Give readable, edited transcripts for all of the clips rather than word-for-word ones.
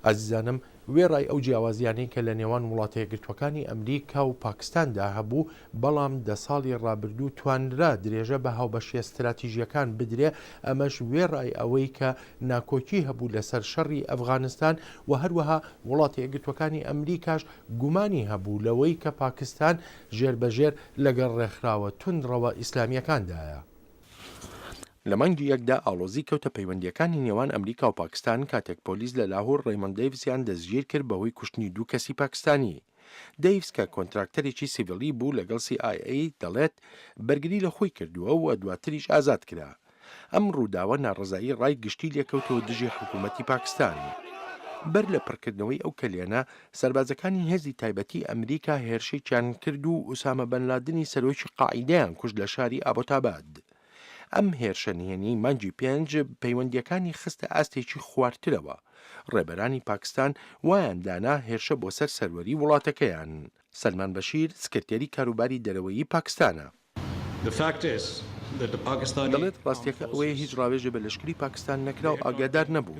ئازیزانم وێڕای ئەو جیاوازیانەی کە لە نێوان وڵاتە یەکگرتوەکانی ئەمریکا و پاکستاندا هەبوو بەڵام دە ساڵی ڕابردوو توانرا درێژە بە هاوبەشی استراتیژیەکان بدرێ ئەمەش وێڕای ئەوەی کە ناکۆکی هەبوو لەسەر شەڕی ئەفغانستان و هەروەها وڵاتە یەکگرتوەکانی ئەمریکاش گومانی هەبوو لەوەی کە پاکستان ژێربەژێر لەگەڵ ڕێکخراوە توندڕەوە ئیسلامیەکاندایە. لە مانگی یەکدا ئاڵۆزی کەوتە پەیوەندیەکانی نێوان ئەمریکا و پاکستان کاتێک پۆلیس لە لاهور ڕەیمۆند دەیڤسیان دەستگیر کرد بەهۆی کوشتنی دوو کەسی پاکستانی. دەیڤس کە کۆنتراکتەرێکی سیڤیلی بوو لەگەڵ CIA دەڵێت بەرگری لە خۆی کردووە و دواتریش ئازاد کرا. ئەم ڕووداوە ناڕزایی ڕای گشتی لێکەوتەوە دژی حکوومەتی پاکستان. بەر لە پڕکردنەوەی ئەو کەلێنە سەربازەکانی هێزی تایبەتی ئەمریکا هێرشێکیان کرد و ئوسامە بن لادنی سەرۆکی قاعیدەیان کوشت لە شاری ئابۆتاباد. ئەم هێرشەنهێنی مانگی 5 پەیوەندیەکانی خستە ئاستێکی خواردترەوە. ڕێبەرانی پاکستان وایان دانا هێرشە بۆ سەر سەروەری وڵاتەکەیان. سەلمان بەشیر سکرتێری کاروباری دەرەوەیی پاکستانە. دەڵێت ڕاستیەکە ئەوەیە هیچ ڕاوێژە بە لەشکری پاکستان نەکرا و ئاگادار نەبوو.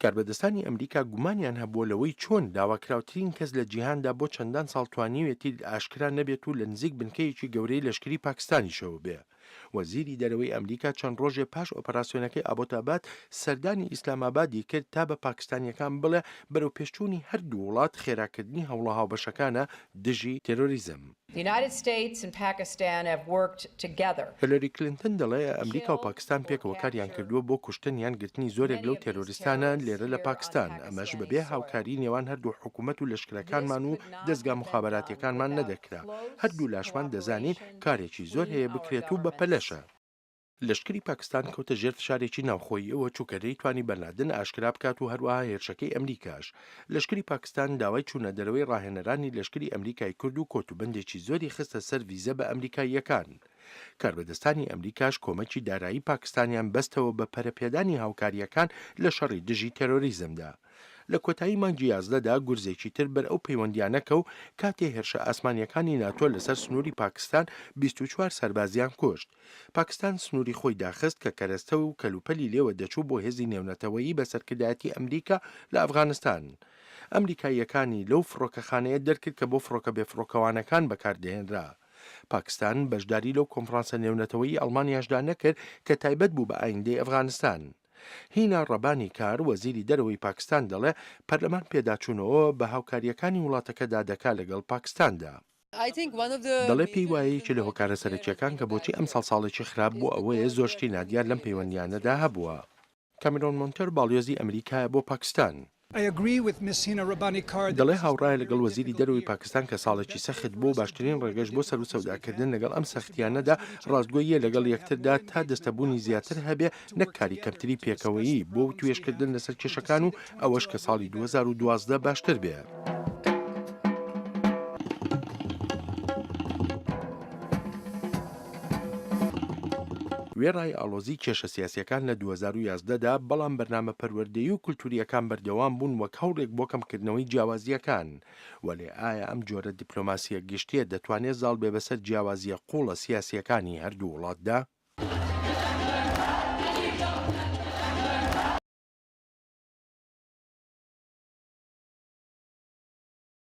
کاربەدەستانی ئەمریکا گومانیان هەبووە لەوەی چۆن داواکراوترین کەس لە جیهاندا بۆ چەندان ساڵ توانیوێتی ئاشکرا نەبێت و لە نزیک بنکەیەکی گەورەی لەشکری پاکستانیشەوە بێ. وەزیری دەرەوەی ئەمریکا چەند ڕۆژێ پاش ئۆپەراسیۆنەکەی ئابۆتاباد سەردانی ئیسلامابادی کرد تا بە پاکستانیەکان بڵێ بەرەو پێشچوونی هەردوو وڵات خێراکردنی هەوڵە هاوبەشەکانە دژی تێرۆریزم. هیلاری کلینتن دەڵێ ئەمریکا و پاکستان پێکەوە کاریان کردووە بۆ کوشتن یان گرتنی زۆرێک لەو تێرۆریستانە لێرە لە پاکستان. ئەمەش بەبێ هاوکاری نێوان هەردوو حکوومەت و لەشکرەکانمان و دەستگا مخابراتیەکانمان نەدەکرا. هەردوو لاشمان دەزانین کارێکی زۆر هەیە بکرێت و بەپەلەشە. لەشکری پاکستان کەوتە ژێر فشارێکی ناوخۆییەوە چووکەدەی توانی بەرنادن ئاشکرا بکات و هەروەها هێرشەکەی ئەمریکاش. لەشکری پاکستان داوای چوونە دەرەوەی ڕاهێنەرانی لەشکری ئەمریکای کورد و کۆتوبندێکی زۆری خستە سەر ڤیزە بە ئەمریکاییەکان. کاربەدەستانی ئەمریکاش کۆمەکی دارایی پاکستانیان بەستەوە بە پەرەپێدانی هاوکاریەکان لە شەڕی دژی تێرۆریزمدا. لە کۆتایی مانگی 11دا گورزێکی تر بەر ئەو پەیوەندیانەکە و کاتێ هێرشە ئاسمانیەکانی ناتۆ لەسەر سنووری پاکستان 24 سەربازیان کوشت. پاکستان سنووری خۆی داخست کە کەرەستە و کەلوپەلی لێوە دەچوو بۆ هێزی نێونەتەوەیی بە سەرکردایەتی ئەمریکا لە ئەفغانستان. ئەمریکاییەکانی لەو فڕۆکەخانەیە دەرکرد کە بۆ فڕۆکە بێفڕۆکەوانەکان بەکاردێنرا. پاکستان بەشداری لەو کۆنفرانسە نێونەتەوەیی ئەڵمانیاشدا نەکرد کە تایبەت بوو بە ئایندەی ئەفغانستان. هینا ڕەبانی کار وەزیری دەرەوەی پاکستان دەڵێ پەرلەمان پێداچوونەوە بە هاوکاریەکانی وڵاتەکەدا دەکا لەگەڵ پاکستاندا. دەڵێ پێی وایەیەکی لە هۆکارە سەرەکیەکان کە بۆچی ئەم ساڵێکی خراپ بوو ئەوەیە زۆرشتی نادیار لەم پەیوەندیانەدا هەبووە. کامێرۆن مۆنتەر باڵیۆزی ئەمریکایە بۆ پاکستان. دەڵێ هاوڕایە لەگەڵ وەزیری دەرەوەی پاکستان کە ساڵێکی سەخت بوو باشترین ڕێگەش بۆ سەر و سەوداکردن لەگەڵ ئەم سەختیانەدا ڕاستگۆییە لەگەڵ یەکتردا تا دەستەبوونی زیاتر هەبێ نەک کاری کەمتری پێکەوەیی بۆ توێشکردن لەسەر کێشەکان و ئەوەش کە ساڵی 2012 باشتر بێ. وێڕای ئاڵۆزی کێشە سیاسیەکان لە 2011دا بەڵام بەرنامە پەروەردەیی و کولتوریەکان بەردەوام بوون وەک هەوڵێک بۆ کەمکردنەوەی جیاوازیەکان. وەلێ ئایا ئەم جۆرە دیپلۆماسیە گشتیە دەتوانێت زاڵ بێ بەسەر جیاوازیە قوڵە سیاسیەکانی هەردوو وڵاتدا؟